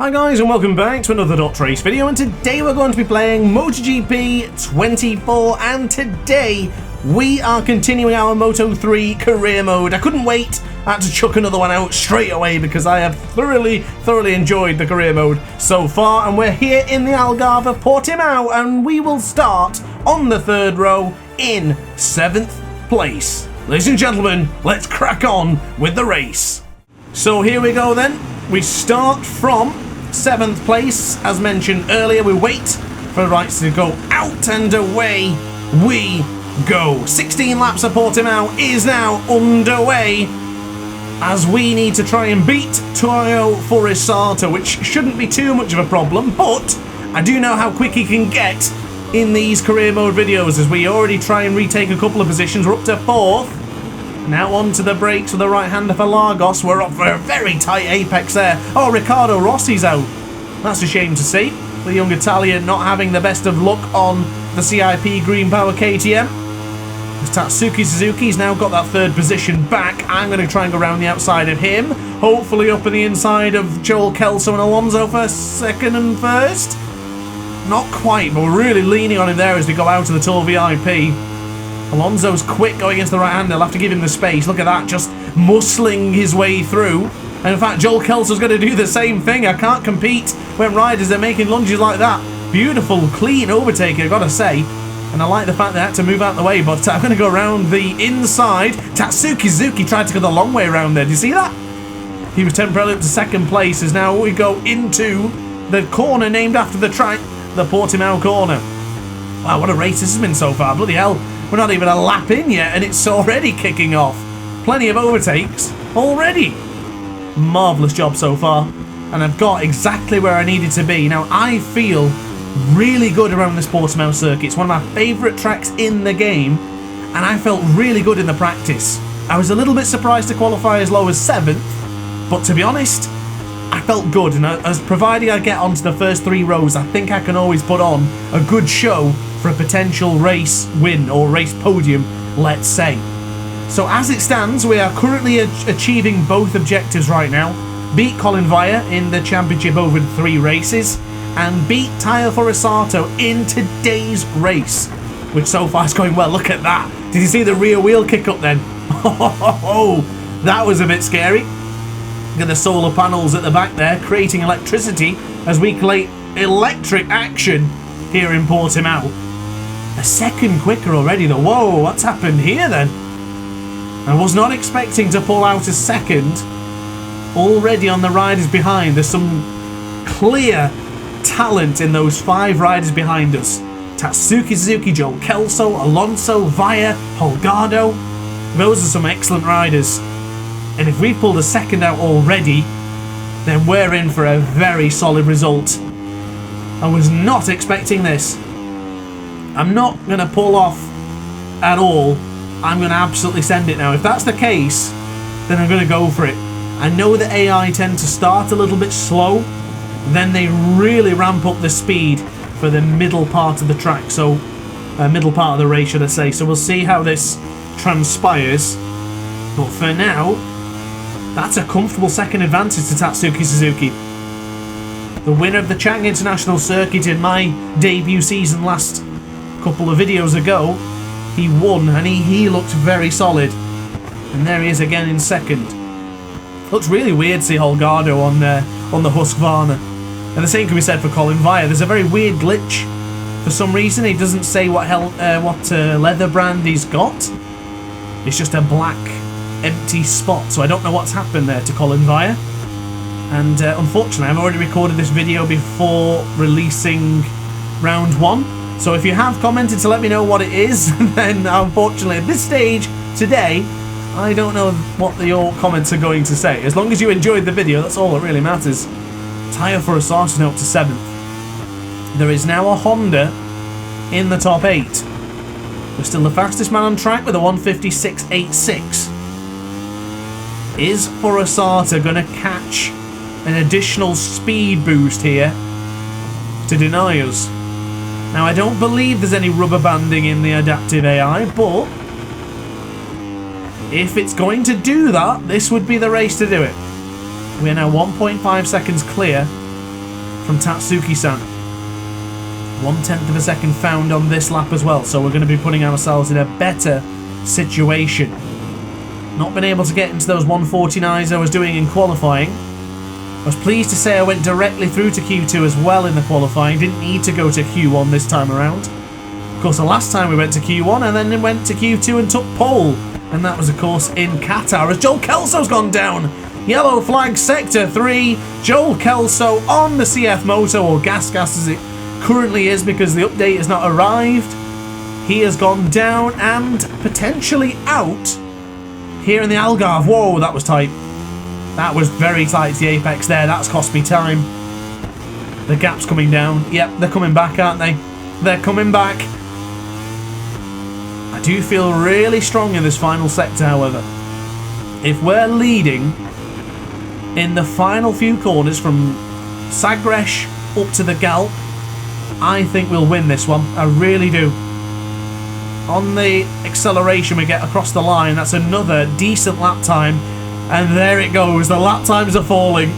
Hi guys and welcome back to another DrAce video, and today we're going to be playing MotoGP 24, and today we are continuing our Moto3 career mode. I couldn't wait, I had to chuck another one out straight away because I have thoroughly enjoyed the career mode so far, and we're here in the Algarve Portimao, and we will start on the third row in 7th place. Ladies and gentlemen, let's crack on with the race. So here we go then, we start from 7th place, as mentioned earlier. We wait for the rights to go out and away we go. 16 laps of Portimao is now underway as we need to try and beat Toyo Forasato, which shouldn't be too much of a problem, but I do know how quick he can get in these career mode videos as we already try and retake a couple of positions. We're up to 4th. Now onto the brakes with the right hander for Lagos. We're up for a very tight apex there. Oh, Riccardo Rossi's out. That's a shame to see. The young Italian not having the best of luck on the CIP Green Power KTM. Tatsuki Suzuki's now got that third position back. I'm going to try and go around the outside of him. Hopefully up in the inside of Joel Kelso and Alonso for second and first. Not quite, but we're really leaning on him there as we go out of the Tour VIP. Alonso's quick going into the right hand. They'll have to give him the space. Look at that, just muscling his way through. And in fact, Joel Kelso's going to do the same thing. I can't compete when riders are making lunges like that. Beautiful, clean overtake, I've got to say. And I like the fact they had to move out of the way, but I'm going to go around the inside. Tatsuki Suzuki tried to go the long way around there. Did you see that? He was temporarily up to second place as now we go into the corner named after the track, the Portimao corner. Wow, what a race this has been so far. Bloody hell. We're not even a lap in yet and it's already kicking off. Plenty of overtakes already. Marvellous job so far. And I've got exactly where I needed to be. Now I feel really good around this Portimao circuit. It's one of my favourite tracks in the game. And I felt really good in the practice. I was a little bit surprised to qualify as low as 7th. But to be honest, I felt good. And as providing I get onto the first 3 rows, I think I can always put on a good show for a potential race win or race podium, let's say. So as it stands, we are currently achieving both objectives right now. Beat Colin Vire in the championship over 3 races and beat Toyo Forasato in today's race, which so far is going well. Look at that. Did you see the rear wheel kick up then? Oh, that was a bit scary. Look at the solar panels at the back there creating electricity as we collate electric action here in Portimao. A second quicker already though. Whoa, what's happened here then? I was not expecting to pull out a second. Already on the riders behind, there's some clear talent in those 5 riders behind us. Tatsuki Suzuki, Joel Kelso, Alonso, Vire, Holgado. Those are some excellent riders. And if we pulled a second out already, then we're in for a very solid result. I was not expecting this. I'm not going to pull off at all. I'm going to absolutely send it now. If that's the case, then I'm going to go for it. I know the AI tend to start a little bit slow, then they really ramp up the speed for the middle part of the track. So, middle part of the race, should I say. So we'll see how this transpires. But for now, that's a comfortable second advantage to Tatsuki Suzuki. The winner of the Chang International Circuit in my debut season last couple of videos ago, he won and he looked very solid. And there he is again in second. Looks really weird to see Holgado on the Husqvarna. And the same can be said for Colin Vire. There's a very weird glitch. For some reason, he doesn't say what leather brand he's got. It's just a black empty spot. So I don't know what's happened there to Colin Vire. And unfortunately, I've already recorded this video before releasing round 1. So if you have commented to let me know what it is, then unfortunately at this stage today, I don't know what your comments are going to say. As long as you enjoyed the video, that's all that really matters. Toyo Forasato now up to 7th. There is now a Honda in the top 8. We're still the fastest man on track with a 156.86. Is Forasato going to catch an additional speed boost here to deny us? Now, I don't believe there's any rubber banding in the adaptive AI, but if it's going to do that, this would be the race to do it. We're now 1.5 seconds clear from Tatsuki-san. 1/10 of a second found on this lap as well, so we're going to be putting ourselves in a better situation. Not been able to get into those 149s I was doing in qualifying. I was pleased to say I went directly through to Q2 as well in the qualifying. Didn't need to go to Q1 this time around. Of course, the last time we went to Q1 and then went to Q2 and took pole. And that was, of course, in Qatar as Joel Kelso's gone down. Yellow flag, Sector 3. Joel Kelso on the CF Moto, or Gas as it currently is because the update has not arrived. He has gone down and potentially out here in the Algarve. Whoa, that was tight. That was very tight to the apex there. That's cost me time. The gap's coming down. Yep, they're coming back, aren't they? They're coming back. I do feel really strong in this final sector, however. If we're leading in the final few corners from Sagres up to the Galp, I think we'll win this one. I really do. On the acceleration we get across the line, that's another decent lap time. And there it goes. The lap times are falling.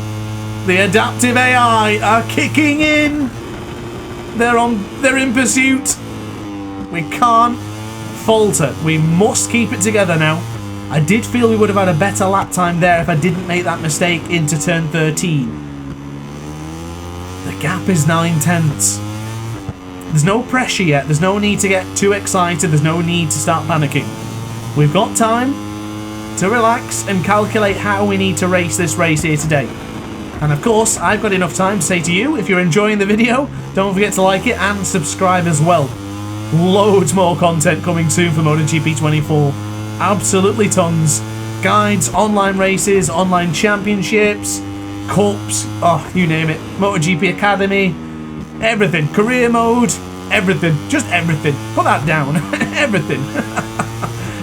The adaptive AI are kicking in. They're in pursuit. We can't falter. We must keep it together now. I did feel we would have had a better lap time there if I didn't make that mistake into turn 13. The gap is 9/10. There's no pressure yet. There's no need to get too excited. There's no need to start panicking. We've got time to relax and calculate how we need to race this race here today. And of course, I've got enough time to say to you, if you're enjoying the video, don't forget to like it and subscribe as well. Loads more content coming soon for MotoGP 24. Absolutely tons. Guides, online races, online championships, cups, oh, you name it. MotoGP Academy, everything. Career mode, everything. Just everything. Put that down. Everything.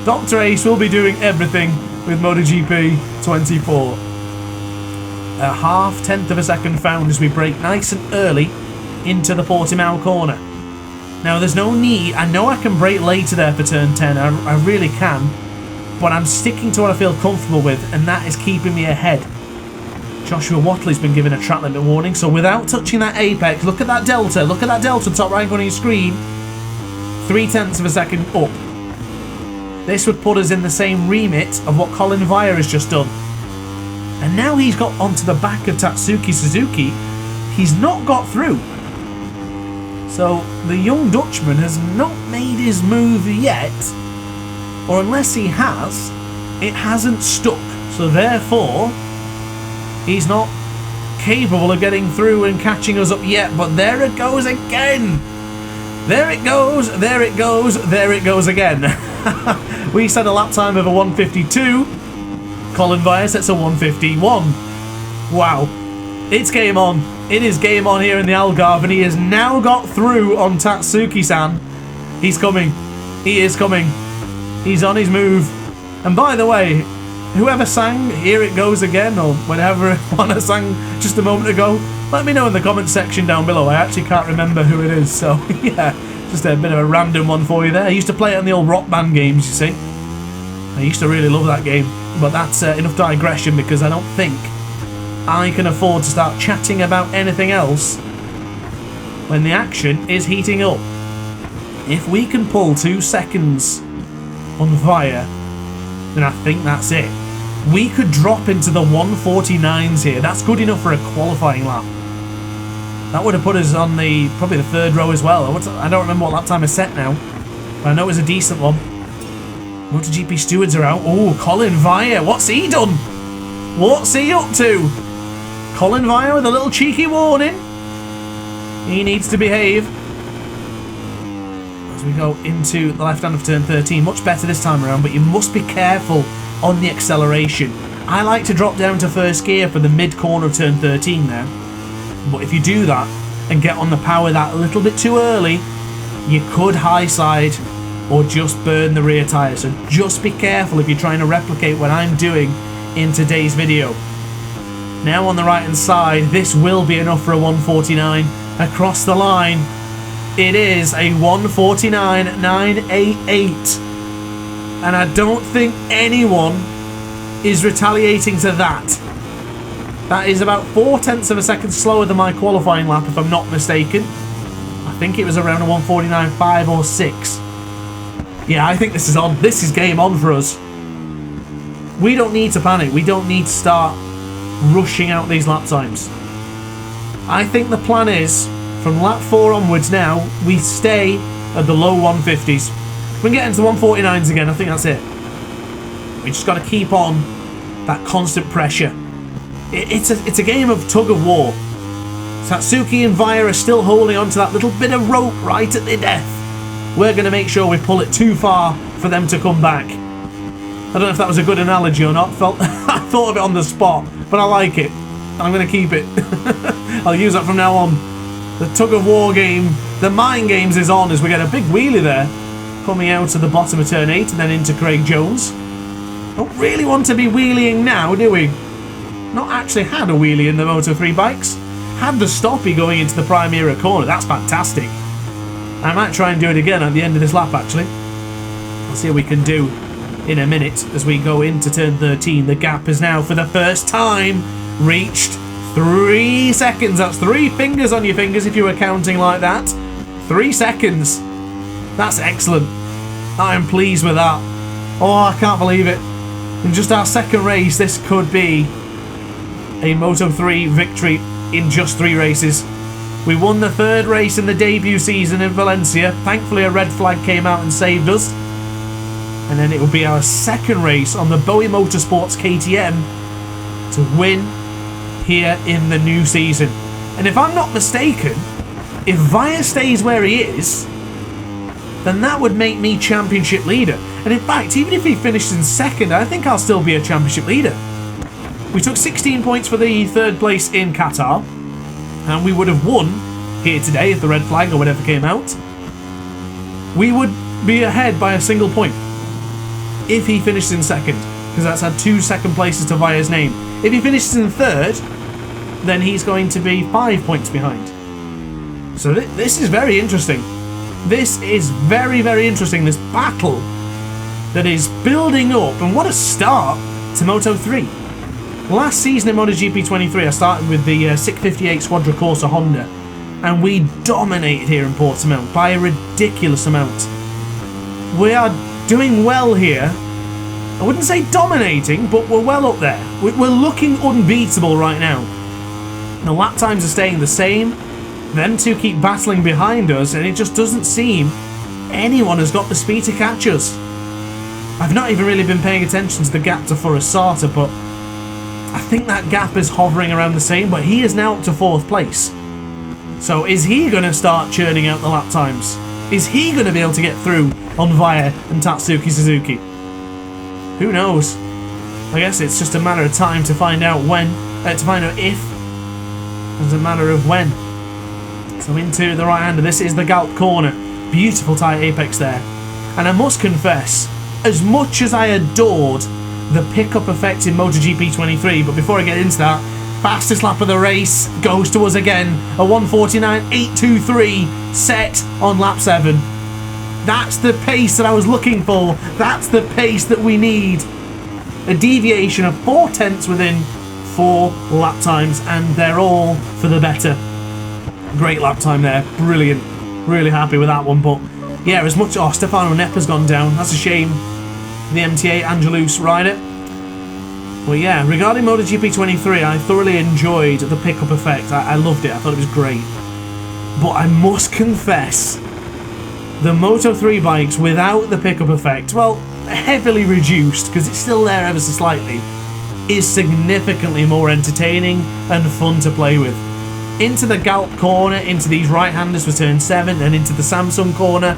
DrAce will be doing everything with MotoGP 24. A 1/10 of a second found as we brake nice and early into the Portimao corner. Now there's no need, I know I can brake later there for turn 10, I really can, but I'm sticking to what I feel comfortable with, and that is keeping me ahead. Joshua Watley's been given a track limit warning, so without touching that apex, look at that delta top right corner of your screen, 0.3 of a second up. This would put us in the same remit of what Colin Vire has just done. And now he's got onto the back of Tatsuki Suzuki. He's not got through. So the young Dutchman has not made his move yet. Or unless he has, it hasn't stuck. So therefore, he's not capable of getting through and catching us up yet. But there it goes again. There it goes, there it goes, there it goes again. We set a lap time of a 1:52. Colin Vire sets a 1:51. Wow. It's game on. It is game on here in the Algarve, and he has now got through on Tatsuki-san. He's coming. He is coming. He's on his move. And by the way, whoever sang Here It Goes Again, or whatever one I sang just a moment ago, let me know in the comment section down below. I actually can't remember who it is, so yeah, just a bit of a random one for you there. I used to play it on the old Rock Band games, you see. I used to really love that game, but that's enough digression because I don't think I can afford to start chatting about anything else when the action is heating up. If we can pull 2 seconds on Vire, then I think that's it. We could drop into the 1:49s here. That's good enough for a qualifying lap. That would have put us on probably the 3rd row as well. I don't remember what lap time I set now, but I know it was a decent one. MotoGP stewards are out. Oh, Colin Vire, what's he done? What's he up to? Colin Vire with a little cheeky warning. He needs to behave. As we go into the left hand of turn 13, much better this time around, but you must be careful on the acceleration. I like to drop down to 1st gear for the mid corner of turn 13 now, but if you do that and get on the power that little bit too early, you could high side or just burn the rear tyre. So just be careful if you're trying to replicate what I'm doing in today's video. Now on the right hand side, this will be enough for a 1:49 across the line. It is a 1:49.988, and I don't think anyone is retaliating to that. That is about 0.4 of a second slower than my qualifying lap, if I'm not mistaken. I think it was around a 1:49.5 or 6. Yeah, I think this is on. This is game on for us. We don't need to panic. We don't need to start rushing out these lap times. I think the plan is, from lap 4 onwards now, we stay at the low 150s. We can get into the 149s again. I think that's it. We just got to keep on that constant pressure. It's a game of tug of war. Tatsuki and Via are still holding on to that little bit of rope right at the death. We're going to make sure we pull it too far for them to come back. I don't know if that was a good analogy or not. I thought of it on the spot, but I like it. I'm going to keep it. I'll use that from now on. The tug of war game, the mind games is on as we get a big wheelie there. Coming out of the bottom of turn 8 and then into Craig Jones. Don't really want to be wheeling now, do we? Not actually had a wheelie in the Moto3 bikes. Had the stoppie going into the Primera corner. That's fantastic. I might try and do it again at the end of this lap, actually. We'll see what we can do in a minute as we go into turn 13. The gap is now, for the first time, reached 3 seconds. That's 3 fingers on your fingers if you were counting like that. 3 seconds. That's excellent. I am pleased with that. Oh, I can't believe it. In just our second race, this could be a Moto3 victory in just 3 races. We won the 3rd race in the debut season in Valencia. Thankfully, a red flag came out and saved us. And then it will be our 2nd race on the BOE Motorsports KTM to win here in the new season. And if I'm not mistaken, if Via stays where he is, then that would make me championship leader. And in fact, even if he finishes in 2nd, I think I'll still be a championship leader. We took 16 points for the 3rd place in Qatar, and we would have won here today if the red flag or whatever came out. We would be ahead by a single point if he finishes in 2nd, because that's had 2 second places to Via's name. If he finishes in 3rd, then he's going to be 5 points behind. So this is very interesting. This is very, very interesting, this battle that is building up, and what a start to Moto3. Last season in MotoGP 23, I started with the 658 Quadricorsa Honda, and we dominated here in Portimao by a ridiculous amount. We are doing well here. I wouldn't say dominating, but we're well up there. We're looking unbeatable right now. The lap times are staying the same. Them two keep battling behind us, and it just doesn't seem anyone has got the speed to catch us. I've not even really been paying attention to the gap to Forasata, but I think that gap is hovering around the same, but he is now up to 4th place. So is he going to start churning out the lap times? Is he going to be able to get through on Via and Tatsuki Suzuki? Who knows? I guess it's just a matter of time to find out when, to find out if. It's a matter of when. So into the right hander, this is the Galp corner. Beautiful tight apex there. And I must confess, as much as I adored the pickup effect in MotoGP 23, but before I get into that, fastest lap of the race goes to us again. A 1:49.823 set on lap 7. That's the pace that I was looking for. That's the pace that we need. A deviation of 0.4 within 4 lap times, and they're all for the better. Great lap time there. Brilliant. Really happy with that one. But yeah, as much... Oh, Stefano Neppa's gone down. That's a shame. The MTA Angelus rider. Well, yeah, regarding MotoGP 23, I thoroughly enjoyed the pickup effect. I loved it. I thought it was great. But I must confess, the Moto3 bikes without the pickup effect, well, heavily reduced, because it's still there ever so slightly, is significantly more entertaining and fun to play with. Into the Galp corner, into these right-handers for turn 7, and into the Samsung corner,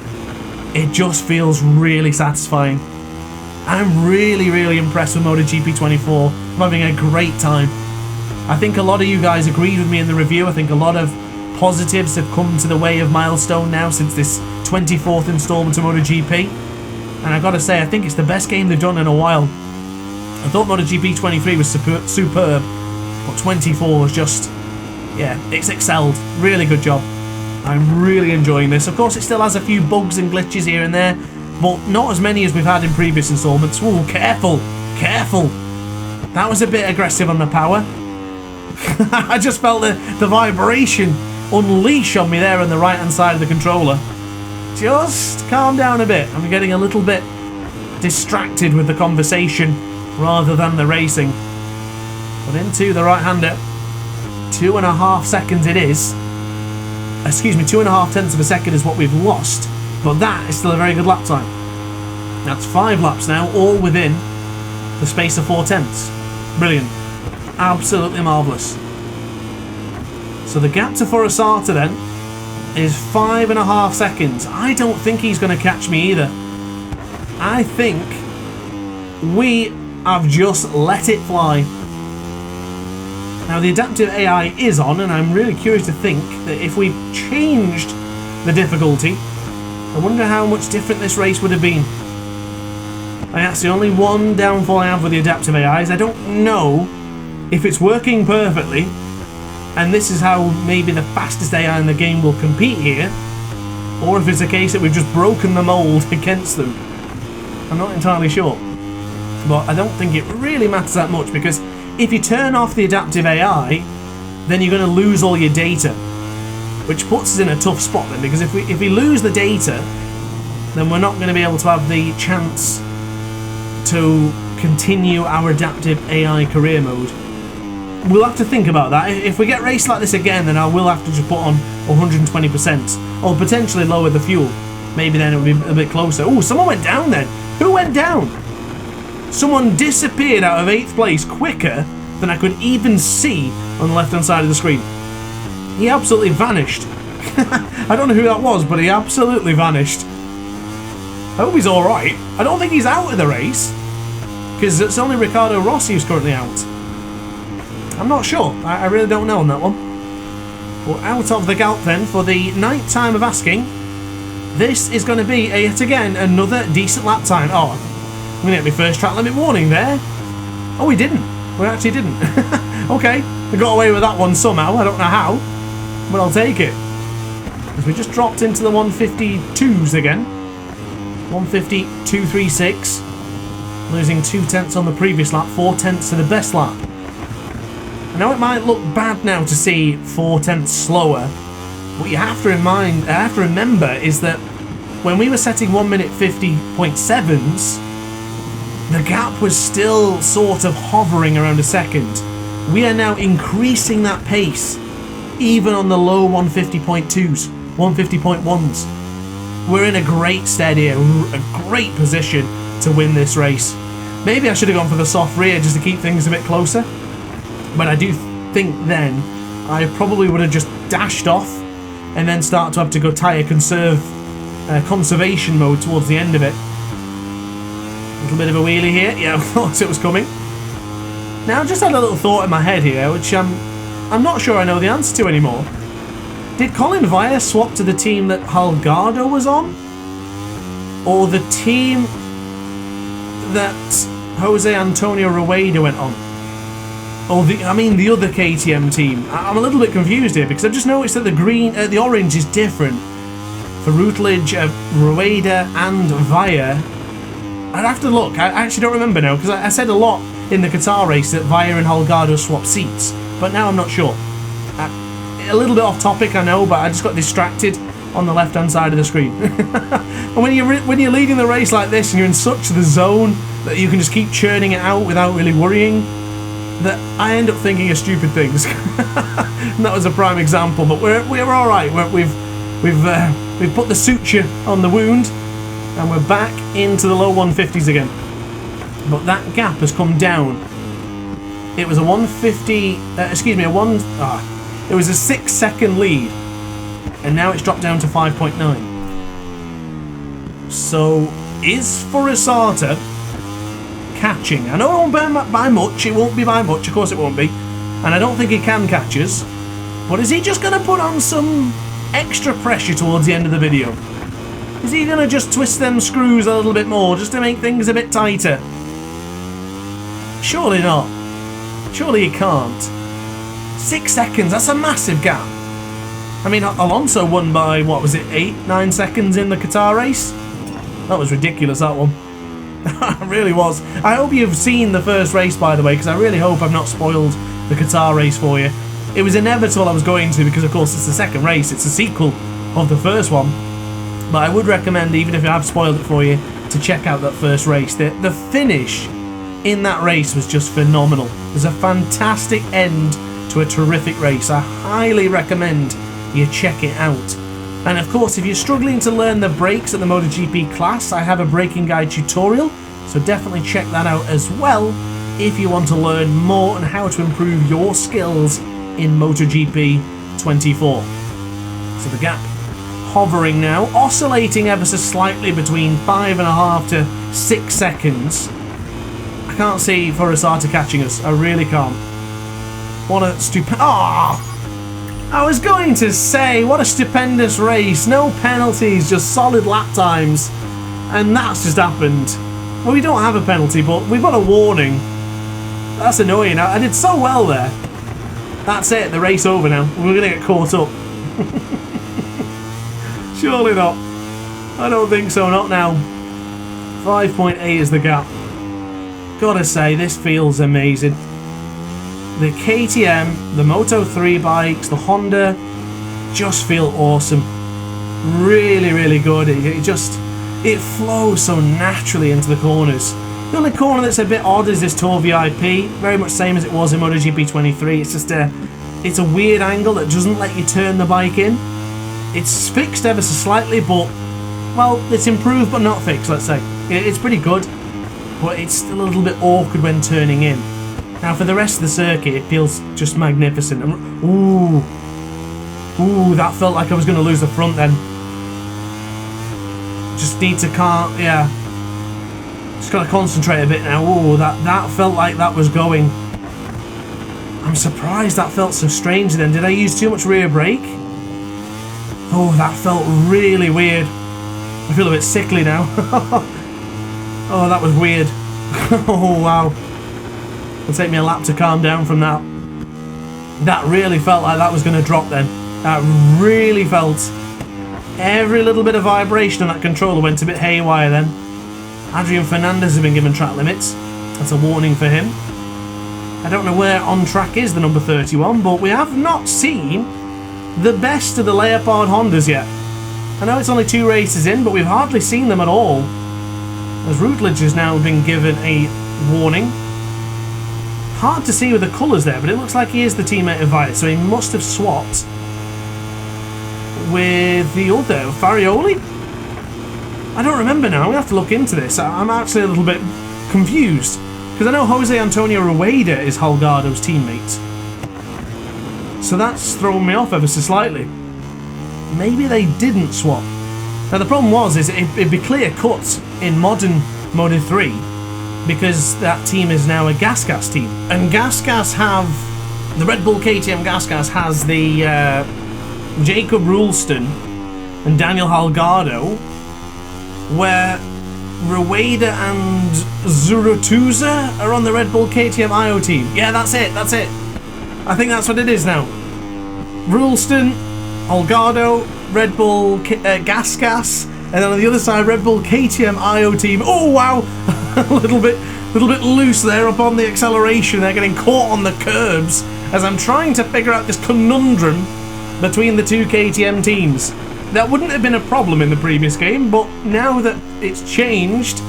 it just feels really satisfying. I'm really, really impressed with MotoGP 24. I'm having a great time. I think a lot of you guys agreed with me in the review. I think a lot of positives have come to the way of Milestone now since this 24th installment of MotoGP. And I gotta say, I think it's the best game they've done in a while. I thought MotoGP 23 was superb, but 24 was just, yeah, it's excelled. Really good job. I'm really enjoying this. Of course, it still has a few bugs and glitches here and there, but not as many as we've had in previous installments. Ooh, careful, careful. That was a bit aggressive on the power. I just felt the vibration unleash on me there on the right hand side of the controller. Just calm down a bit. I'm getting a little bit distracted with the conversation rather than the racing. But into the right-hander, 2.5 seconds it is. Excuse me, 2.5 tenths of a second is what we've lost, but that is still a very good lap time. That's 5 laps now, all within the space of 4 tenths. Brilliant. Absolutely marvellous. So the gap to Forasata then is 5.5 seconds. I don't think he's going to catch me either. I think we have just let it fly. Now the adaptive AI is on, and I'm really curious to think that if we changed the difficulty, I wonder how much different this race would have been. That's the only one downfall I have with the adaptive AI is I don't know if it's working perfectly, and this is how maybe the fastest AI in the game will compete here, or if it's a case that we've just broken the mould against them. I'm not entirely sure. But I don't think it really matters that much, because if you turn off the adaptive AI, then you're going to lose all your data, which puts us in a tough spot then, because if we lose the data, then we're not going to be able to have the chance to continue our adaptive AI career mode. We'll have to think about that. If we get raced like this again, then I will have to just put on 120%, or potentially lower the fuel. Maybe then it'll be a bit closer. Oh, someone went down then. Who went down? Someone disappeared out of 8th place quicker than I could even see on the left-hand side of the screen. He absolutely vanished. I don't know who that was, but he absolutely vanished. I hope he's alright. I don't think he's out of the race, because it's only Ricardo Rossi who's currently out. I'm not sure. I really don't know on that one. We're out of the gap then for the 9th time of asking. This is going to be, yet again, another decent lap time. Oh, I'm going to get my first track limit warning there. Oh, we didn't. We actually didn't. Okay, we got away with that one somehow. I don't know how, but I'll take it. Because we just dropped into the 152s again. 150.236. Losing 2 tenths on the previous lap, 4 tenths to the best lap. I know it might look bad now to see 4 tenths slower. What you have to remember is that when we were setting 1 minute 50.7s, the gap was still sort of hovering around a second. We are now increasing that pace, even on the low 150.2s, 150.1s. We're in a great stead here, a great position to win this race. Maybe I should have gone for the soft rear just to keep things a bit closer, but I do think then I probably would have just dashed off and then start to have to go tyre conservation mode towards the end of it. A little bit of a wheelie here. Yeah, I thought it was coming. Now, I just had a little thought in my head here, which I'm not sure I know the answer to anymore. Did Colin Vire swap to the team that Algarve was on? Or the team that Jose Antonio Rueda went on? Or the other KTM team? I'm a little bit confused here, because I've just noticed that the orange is different for Routledge, Rueda and Vire. I'd have to look. I actually don't remember now, because I said a lot in the Qatar race that Vire and Holgado swapped seats, but now I'm not sure. A little bit off topic, I know, but I just got distracted on the left-hand side of the screen. And when you're leading the race like this and you're in such the zone that you can just keep churning it out without really worrying, that I end up thinking of stupid things. And that was a prime example, but we're all right. We've put the suture on the wound, and we're back into the low 150s again. But that gap has come down. It was a 150. It was a 6-second lead, and now it's dropped down to 5.9. So is Forasata catching? I know it won't be by much. It won't be by much. Of course it won't be. And I don't think he can catch us. But is he just going to put on some extra pressure towards the end of the video? Is he going to just twist them screws a little bit more just to make things a bit tighter? Surely not. Surely he can't. 6 seconds, that's a massive gap. I mean, Alonso won by, what was it, 8-9 seconds in the Qatar race? That was ridiculous, that one. It really was. I hope you've seen the first race, by the way, because I really hope I've not spoiled the Qatar race for you. It was inevitable I was going to, because of course it's the second race, it's a sequel of the first one. But I would recommend, even if I have spoiled it for you, to check out that first race. The finish in that race was just phenomenal. It was a fantastic end to a terrific race. I highly recommend you check it out. And of course, if you're struggling to learn the brakes at the MotoGP class, I have a braking guide tutorial, so definitely check that out as well if you want to learn more on how to improve your skills in MotoGP 24. So the gap hovering now, oscillating ever so slightly between 5.5 to 6 seconds. I can't see Forasata catching us, I really can't. What a stupid... I was going to say, what a stupendous race. No penalties, just solid lap times. And that's just happened. Well, we don't have a penalty, but we've got a warning. That's annoying. I did so well there. That's it, the race over now. We're going to get caught up. Surely not. I don't think so, not now. 5.8 is the gap. Gotta say, this feels amazing. The KTM, the Moto3 bikes, the Honda just feel awesome. Really, really good. It flows so naturally into the corners. The only corner that's a bit odd is this Tour VIP, very much same as it was in MotoGP 23. It's just it's a weird angle that doesn't let you turn the bike in. It's fixed ever so slightly, but, well, it's improved but not fixed, let's say. It's pretty good, but it's still a little bit awkward when turning in. Now, for the rest of the circuit, it feels just magnificent. Ooh, that felt like I was going to lose the front then. Just need to just got to concentrate a bit now. Ooh, that felt like that was going. I'm surprised that felt so strange then. Did I use too much rear brake? Oh, that felt really weird. I feel a bit sickly now. Oh, that was weird. Oh, wow. It'll take me a lap to calm down from that. That really felt like that was going to drop then. That really felt. Every little bit of vibration on that controller went a bit haywire then. Adrian Fernandez has been given track limits. That's a warning for him. I don't know where on track is the number 31, but we have not seen the best of the Leopard Hondas yet. I know it's only 2 races in, but we've hardly seen them at all. As Routledge has now been given a warning. Hard to see with the colours there, but it looks like he is the teammate of Via, so he must have swapped with the other, Farioli? I don't remember now, we have to look into this. I'm actually a little bit confused, because I know Jose Antonio Rueda is Holgado's teammate. So that's thrown me off ever so slightly. Maybe they didn't swap. Now the problem is it'd be clear cut in modern Moto3 because that team is now a GasGas team. And GasGas have, the Red Bull KTM GasGas has the Jacob Rulston and Daniel Holgado, where Rueda and Zurutuza are on the Red Bull KTM IO team. Yeah, that's it. I think that's what it is now. Rulston, Holgado, Red Bull GasGas, and then on the other side, Red Bull KTM IO team. Oh wow, a little bit loose there up on the acceleration. They're getting caught on the curbs as I'm trying to figure out this conundrum between the 2 KTM teams. That wouldn't have been a problem in the previous game, but now that it's changed,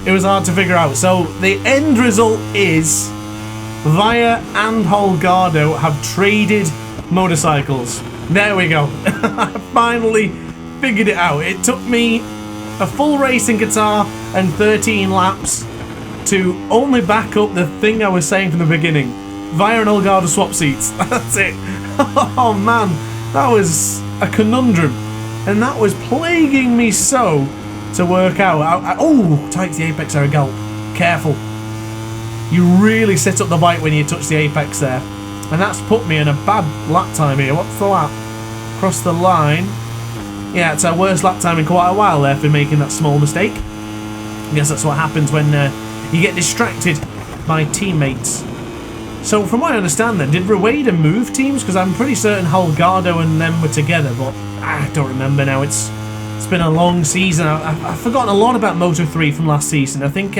it was hard to figure out. So the end result is Via and Holgado have traded motorcycles. There we go. I finally figured it out. It took me a full race in Qatar and 13 laps to only back up the thing I was saying from the beginning. Via and Holgado swap seats. That's it. Oh man, that was a conundrum. And that was plaguing me so to work out. Oh, tight to the apex there, Gulp. Careful. You really set up the bike when you touch the apex there. And that's put me in a bad lap time here. What's the lap? Across the line. Yeah, it's our worst lap time in quite a while there for making that small mistake. I guess that's what happens when you get distracted by teammates. So from what I understand then, did Rueda move teams? Because I'm pretty certain Holgado and them were together, but I don't remember now. It's been a long season. I've forgotten a lot about Moto3 from last season. I think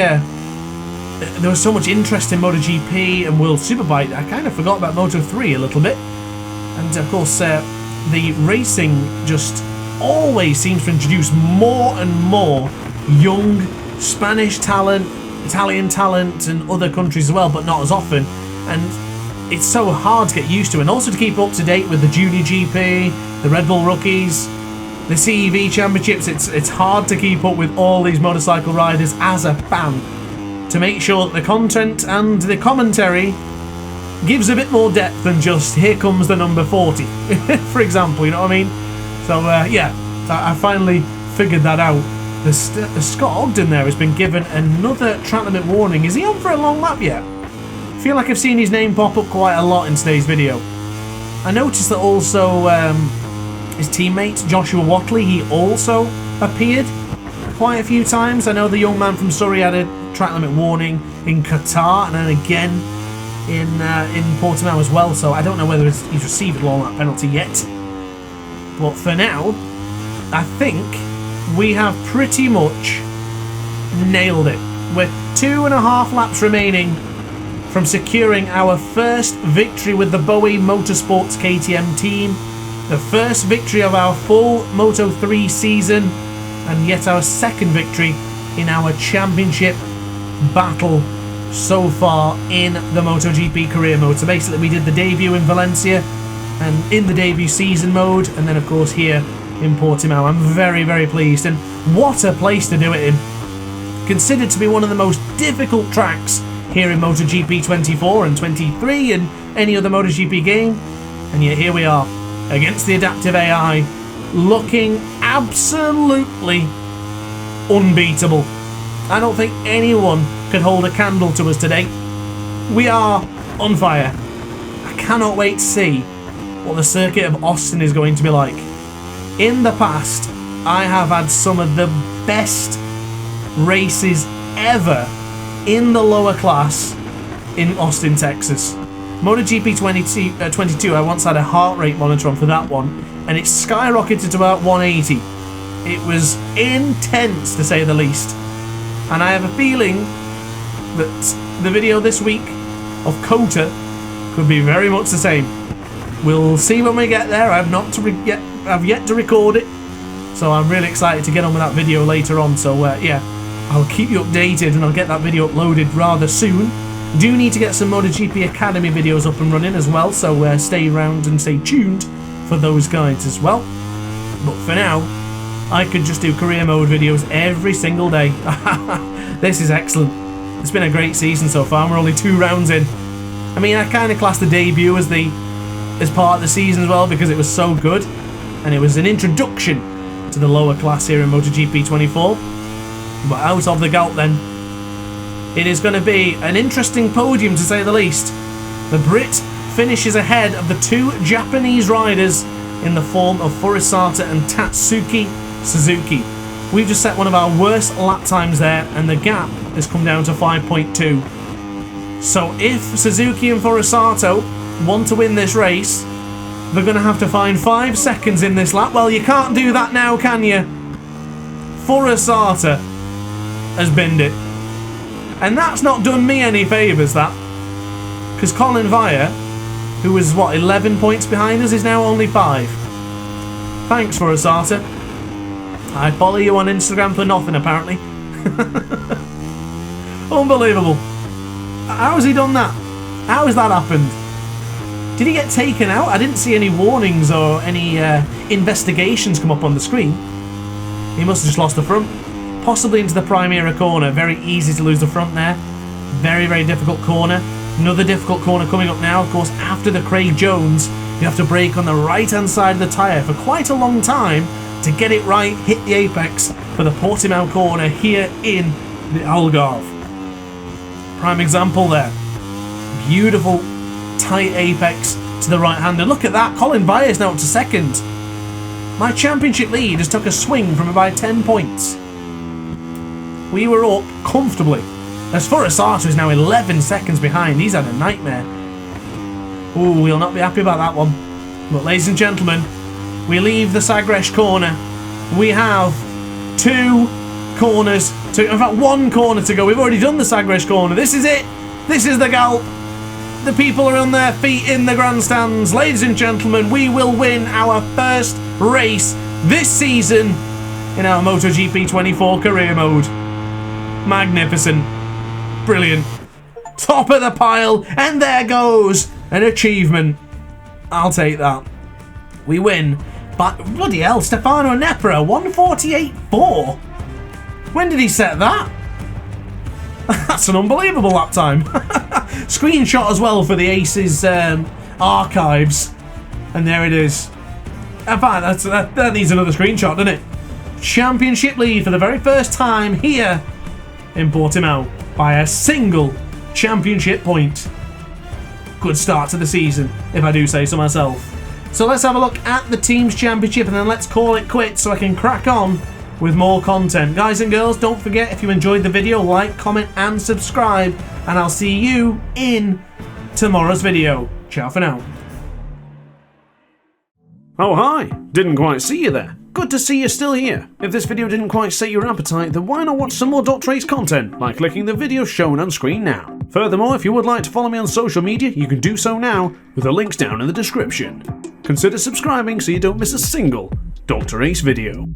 there was so much interest in MotoGP and World Superbike, I kind of forgot about Moto3 a little bit. And of course, the racing just always seems to introduce more and more young Spanish talent, Italian talent, and other countries as well, but not as often. And it's so hard to get used to, and also to keep up to date with the Junior GP, the Red Bull Rookies, the CEV Championships. It's hard to keep up with all these motorcycle riders as a fan, to make sure that the content and the commentary gives a bit more depth than just here comes the number 40 for example, you know what I mean? So yeah, I finally figured that out. The Scott Ogden there has been given another track limit warning. Is he on for a long lap yet? I feel like I've seen his name pop up quite a lot in today's video. I noticed that also his teammate Joshua Watley, he also appeared quite a few times. I know the young man from Surrey had a track limit warning in Qatar, and then again in Portimao as well, so I don't know whether he's received a long lap penalty yet. But for now, I think we have pretty much nailed it. We're 2.5 laps remaining from securing our first victory with the BOE Motorsports KTM team, the first victory of our full Moto3 season, and yet our second victory in our championship battle so far in the MotoGP career mode. So basically we did the debut in Valencia and in the debut season mode, and then of course here in Portimao. I'm very, very pleased, and what a place to do it in. Considered to be one of the most difficult tracks here in MotoGP 24 and 23 and any other MotoGP game, and yet here we are against the adaptive AI, looking absolutely unbeatable. I don't think anyone could hold a candle to us today. We are on fire. I cannot wait to see what the circuit of Austin is going to be like. In the past, I have had some of the best races ever in the lower class in Austin, Texas. MotoGP 22, I once had a heart rate monitor on for that one, and it skyrocketed to about 180. It was intense, to say the least. And I have a feeling that the video this week of COTA could be very much the same. We'll see when we get there. I've yet to record it, so I'm really excited to get on with that video later on. So yeah, I'll keep you updated and I'll get that video uploaded rather soon. Do need to get some MotoGP Academy videos up and running as well, so stay around and stay tuned for those guides as well. But for now, I could just do career mode videos every single day. This is excellent. It's been a great season so far. We're only 2 rounds in. I mean, I kind of class the debut as part of the season as well, because it was so good, and it was an introduction to the lower class here in MotoGP 24. But out of the gout then, it is going to be an interesting podium to say the least. The Brit finishes ahead of the 2 Japanese riders in the form of Furusato and Tatsuki Suzuki. We've just set one of our worst lap times there, and the gap has come down to 5.2. So if Suzuki and Furusato want to win this race, they're going to have to find 5 seconds in this lap. Well, you can't do that now, can you? Furusato has binned it. And that's not done me any favours, that. Because Colin Vire, who was, what, 11 points behind us, is now only 5. Thanks, Furusato. I follow you on Instagram for nothing, apparently. Unbelievable. How has he done that? How has that happened? Did he get taken out? I didn't see any warnings or any investigations come up on the screen. He must have just lost the front. Possibly into the Primera corner. Very easy to lose the front there. Very, very difficult corner. Another difficult corner coming up now. Of course, after the Craig Jones, you have to brake on the right-hand side of the tyre for quite a long time to get it right, hit the apex for the Portimao corner here in the Algarve. Prime example there. Beautiful, tight apex to the right-hander. Look at that. Colin Vire is now up to second. My championship lead has took a swing from about 10 points. We were up comfortably. As Furusato is now 11 seconds behind. He's had a nightmare. Ooh, we'll not be happy about that one. But ladies and gentlemen, we leave the Sagres corner. We have 2 corners to, in fact, 1 corner to go. We've already done the Sagres corner. This is it. This is the gallop. The people are on their feet in the grandstands. Ladies and gentlemen, we will win our first race this season in our MotoGP 24 career mode. Magnificent. Brilliant. Top of the pile, and there goes an achievement. I'll take that. We win. But bloody hell, Stefano Nepra, 1:48.4. When did he set that? That's an unbelievable lap time. Screenshot as well for the Aces archives. And there it is. In fact, that needs another screenshot, doesn't it? Championship lead for the very first time here in Portimao by a single championship point. Good start to the season, if I do say so myself. So let's have a look at the Teams Championship and then let's call it quits so I can crack on with more content. Guys and girls, don't forget, if you enjoyed the video, like, comment and subscribe, and I'll see you in tomorrow's video. Ciao for now. Oh hi, didn't quite see you there. Good to see you're still here. If this video didn't quite set your appetite, then why not watch some more DrAce content by clicking the video shown on screen now. Furthermore, if you would like to follow me on social media, you can do so now with the links down in the description. Consider subscribing so you don't miss a single DrAce video.